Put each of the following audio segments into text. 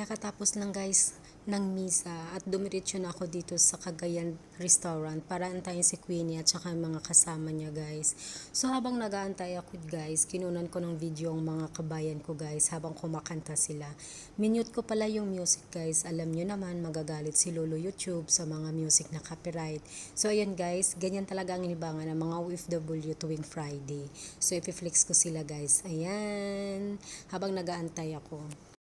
Kakatapos lang guys ng misa at dumiretso na ako dito sa Cagayan Restaurant para antayin si Queenie at saka mga kasama niya guys. So habang nag-aantay ako guys, kinunan ko ng video ang mga kabayan ko guys habang kumakanta sila. Minute ko pala yung music guys. Alam nyo naman magagalit si Lolo YouTube sa mga music na copyright. So ayan guys, ganyan talaga ang inibangan ng mga OFW tuwing Friday. So ipiflex ko sila guys. Ayan, habang nag-aantay ako.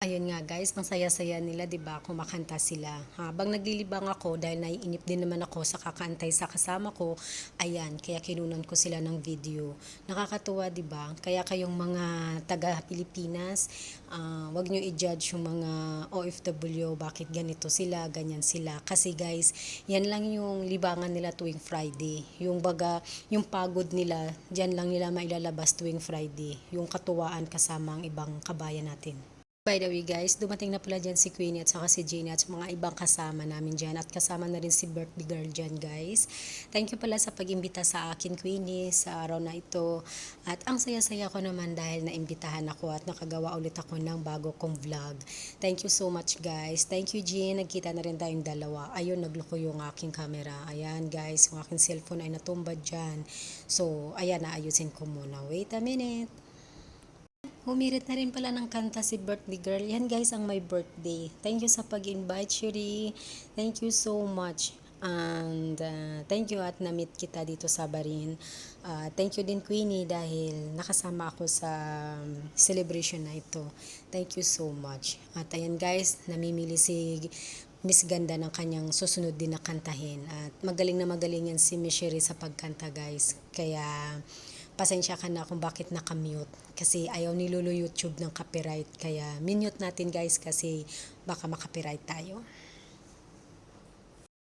Ayun nga guys, ang saya-saya nila 'di ba, kumakanta sila. Habang naglilibang ako dahil naiinip din naman ako sa kakantay sa kasama ko, ayan, kaya kinunan ko sila ng video. Nakakatuwa 'di ba? Kaya kayong mga taga Pilipinas, wag niyo i-judge yung mga OFW bakit ganito sila, ganyan sila. Kasi guys, yan lang yung libangan nila tuwing Friday. Yung baga, yung pagod nila, diyan lang nila mailalabas tuwing Friday. Yung katuwaan kasama ang ibang kabayan natin. By the way guys, dumating na pala dyan si Queenie at saka si Jane at mga ibang kasama namin dyan at kasama na rin si birthday girl dyan guys. Thank you pala sa pag-imbita sa akin Queenie sa araw na ito at ang saya-saya ko naman dahil naimbitahan ako at nakagawa ulit ako ng bago kong vlog. Thank you so much guys. Thank you Jane, nagkita na rin tayong dalawa. Ayun, nagloko yung aking camera. Ayan guys, yung aking cellphone ay natumbad dyan. So, ayan, naayusin ko muna. Wait a minute. Humirit na rin pala ng kanta si birthday girl. Yan guys ang my birthday. Thank you sa pag-invite, Shuri. Thank you so much. And thank you at na-meet kita dito sa Barin. Thank you din Queenie dahil nakasama ako sa celebration na ito. Thank you so much. At ayan guys, namimili si Miss Ganda ng kanyang susunod din na kantahin. At magaling yan si Miss Sherry sa pagkanta guys. Kaya pasensya ka na kung bakit nakamute. Kasi ayaw ni Lolo YouTube ng copyright. Kaya minute natin guys kasi baka makopyright tayo.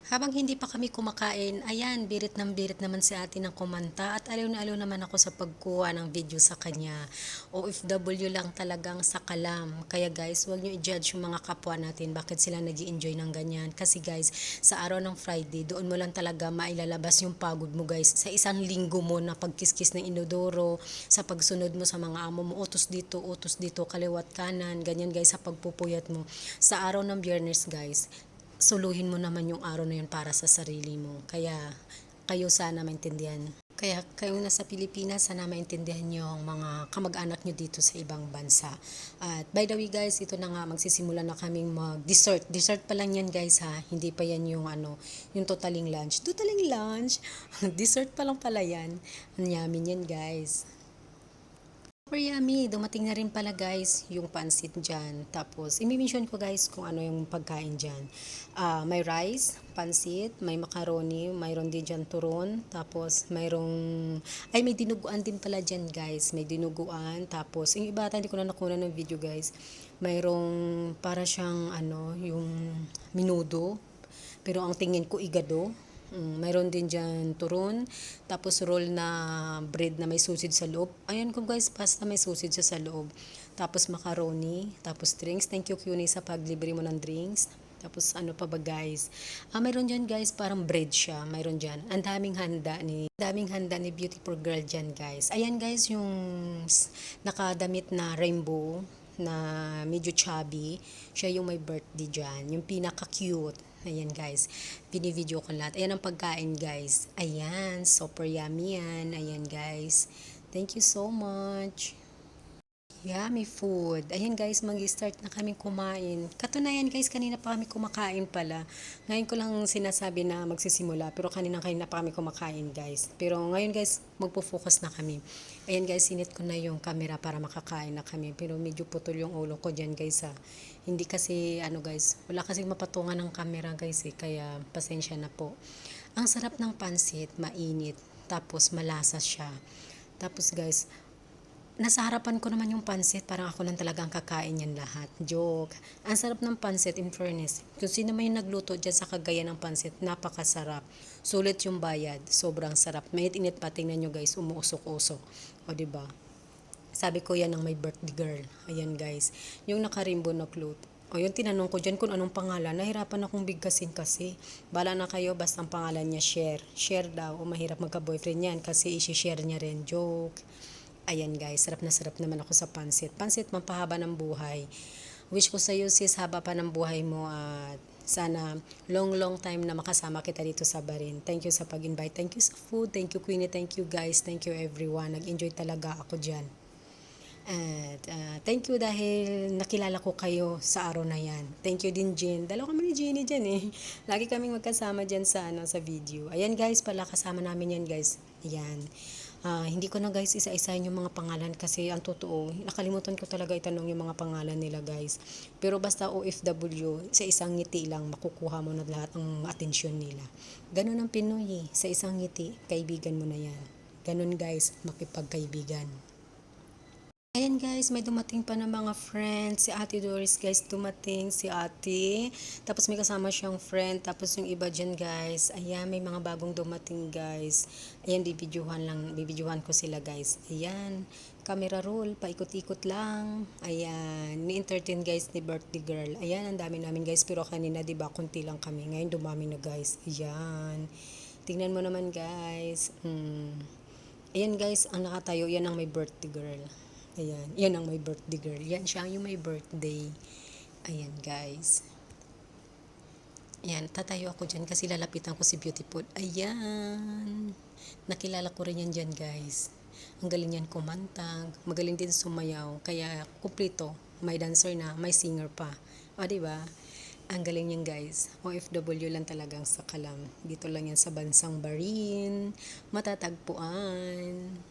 Habang hindi pa kami kumakain, ayan, birit ng birit naman si ate ng kumanta at aliw na aliw naman ako sa pagkuha ng video sa kanya. OFW lang talagang sa kalam. Kaya guys, huwag nyo i-judge yung mga kapwa natin bakit sila nag enjoy ng ganyan. Kasi guys, sa araw ng Friday, doon mo lang talaga mailalabas yung pagod mo guys. Sa isang linggo mo na pagkiskis ng inodoro, sa pagsunod mo sa mga amo mo, utos dito, kaliwat kanan, ganyan guys sa pagpupuyat mo. Sa araw ng Biyernes guys, suluhin mo naman yung araw na yun para sa sarili mo. Kaya kayo sana maintindihan. Kaya kayong nasa Pilipinas, sana maintindihan nyo ang mga kamag-anak nyo dito sa ibang bansa. At by the way guys, ito na nga, magsisimula na kaming mag-dessert. Dessert pa lang yan guys ha, hindi pa yan yung yung totaling lunch. Totaling lunch? Dessert pa lang pala yan. Ang yamin yan guys. Super yummy. Dumating na rin pala guys yung pansit dyan. Tapos, i-mention ko guys kung ano yung pagkain dyan. May rice, pansit, may macaroni, mayroon din dyan turon. Tapos, may dinuguan din pala dyan guys. May dinuguan. Tapos, yung iba hindi ko na nakuha ng video guys. Mayroong para siyang yung minudo. Pero ang tingin ko igado. Mayroon din dyan turon, tapos roll na bread na may sausage sa loob. Ayan ko guys, pasta may sausage sa loob. Tapos macaroni, tapos drinks. Thank you Cunie sa paglibre mo ng drinks. Tapos ano pa ba guys? Mayroon dyan guys, parang bread siya. Mayroon dyan. Ang daming handa ni Beautiful Girl dyan guys. Ayan guys, yung nakadamit na rainbow na medyo chubby. Siya yung may birthday dyan. Yung pinaka-cute. Ayan guys, binivideo ko lahat. Ayan ang pagkain guys. Ayan, super yummy yan. Ayan guys. Thank you so much. Yummy food. Ayan guys, mag-start na kami kumain. Katunayan guys, kanina pa kami kumakain pala. Ngayon ko lang sinasabi na magsisimula, pero kanina pa kami kumakain guys. Pero ngayon guys, magpo-focus na kami. Ayan guys, sinit ko na yung camera para makakain na kami. Pero medyo putol yung ulo ko dyan guys ha. Hindi kasi guys, wala kasing mapatungan ng camera guys kaya pasensya na po. Ang sarap ng pansit, mainit, tapos malasa siya. Tapos guys, nasa harapan ko naman yung pansit, parang ako lang talagang kakain yan lahat. Joke. Ang sarap ng pansit, in fairness. Kung sino may nagluto dyan sa Cagayan ng pansit, napakasarap. Sulit yung bayad, sobrang sarap. Mainit-init pa, tingnan nyo guys, umuusok-usok. O diba? Sabi ko yan ang may birthday girl. Ayan guys. Yung naka-rainbow na cloth. O yung tinanong ko dyan kung anong pangalan. Nahirapan akong bigkasin kasi. Bala na kayo, basta ang pangalan niya share. Share daw. O mahirap magka-boyfriend yan kasi isi-share niya rin. Joke. Ayan guys, sarap na sarap naman ako sa pansit. Pansit, mampahaba ng buhay. Wish ko sa'yo sis, haba pa ng buhay mo at sana long time na makasama kita dito sa Barin. Thank you sa pag-invite. Thank you sa food. Thank you Queenie. Thank you guys. Thank you everyone. Nag-enjoy talaga ako dyan. At thank you dahil nakilala ko kayo sa araw na yan. Thank you din Jen. Dalawa kami ni Jenny dyan eh. Lagi kaming magkasama dyan sa, sa video. Ayan guys, pala kasama namin yan guys. Ayan. Hindi ko na guys isa-isahin yung mga pangalan kasi ang totoo, nakalimutan ko talaga itanong yung mga pangalan nila guys. Pero basta OFW, sa isang ngiti lang makukuha mo na lahat ng atensyon nila. Ganun ang Pinoy eh. Sa isang ngiti, kaibigan mo na yan. Ganun guys, makipagkaibigan. Ayan guys, may dumating pa ng mga friends. Si Ate Doris guys, dumating si Ate. Tapos may kasama siyang friend. Tapos yung iba dyan guys. Ayan, may mga bagong dumating guys. Ayan, bibidyohan ko sila guys. Ayan, camera roll, paikot-ikot lang. Ayan, ni-entertain guys ni birthday girl. Ayan, ang dami namin guys. Pero kanina, diba, konti lang kami. Ngayon, dumami na guys. Ayan. Tingnan mo naman guys. Ayan guys, ang nakatayo, yan ang may birthday girl. Ayan, yan ang may birthday girl. Yan siya yung may birthday. Ayan guys. Ayan, tatayo ako dyan kasi lalapitan ko si Beautiful. Ayan. Nakilala ko rin yan dyan guys. Ang galing yan kumanta. Magaling din sumayaw. Kaya kumplito. May dancer na, may singer pa. O diba? Ang galing yan guys. OFW lang talagang sa Kalam. Dito lang yan sa bansang Barin. Matatagpuan.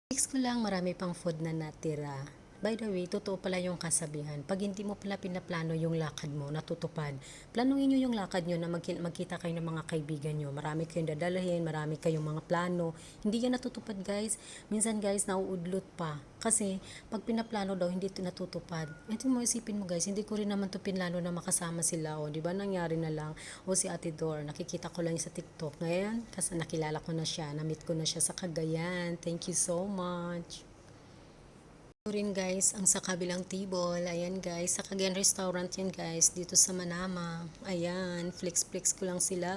Next ko lang, marami pang food na natira. By the way, totoo pala yung kasabihan. Pag hindi mo pala pinaplano yung lakad mo, natutupad. Planuhin nyo yung lakad nyo na magkita kayo ng mga kaibigan nyo. Marami kayong dadalhin, marami kayong mga plano. Hindi yan natutupad guys. Minsan guys, nauudlot pa. Kasi pag pinaplano daw, hindi ito natutupad. Ito mo isipin mo guys, hindi ko rin naman ito pinlano na makasama sila. O, di ba nangyari na lang? O si Ate Dor, nakikita ko lang sa TikTok. Ngayon, kasi nakilala ko na siya, na-meet ko na siya sa Cagayan. Thank you so much. Ito rin guys, ang sa kabilang table. Ayan guys, sa Cagayan Restaurant yan guys, dito sa Manama. Ayan, flex ko lang sila.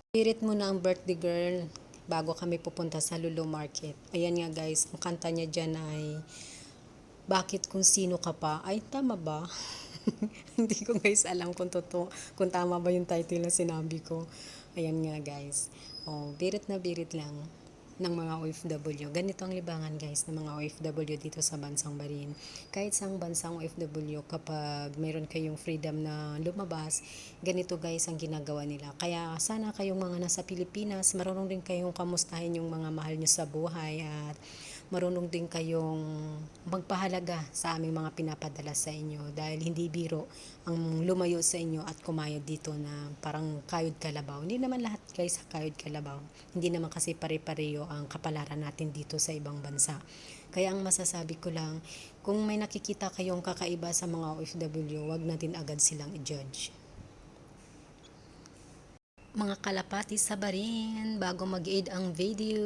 Spirit mo na ang birthday girl bago kami pupunta sa Lulu Market. Ayan nga guys, ang kanta niya dyan ay Bakit kung sino ka pa? Ay, tama ba? Hindi ko guys alam kung totoo, kung tama ba yung title na sinabi ko. Ayan nga guys. Oh, birit lang ng mga OFW. Ganito ang libangan guys ng mga OFW dito sa bansang Barin. Kahit sa bansang OFW, kapag mayroon kayong freedom na lumabas, ganito guys ang ginagawa nila. Kaya sana kayong mga nasa Pilipinas, marunong din kayong kamustahin yung mga mahal nyo sa buhay at marunong din kayong magpahalaga sa aming mga pinapadala sa inyo dahil hindi biro ang lumayo sa inyo at kumayod dito na parang kayod kalabaw. Hindi naman lahat guys kayod kalabaw. Hindi naman kasi pare-pareho ang kapalaran natin dito sa ibang bansa. Kaya ang masasabi ko lang, kung may nakikita kayong kakaiba sa mga OFW, wag natin agad silang i-judge. Mga kalapati sa Barin, bago mag-aid ang video.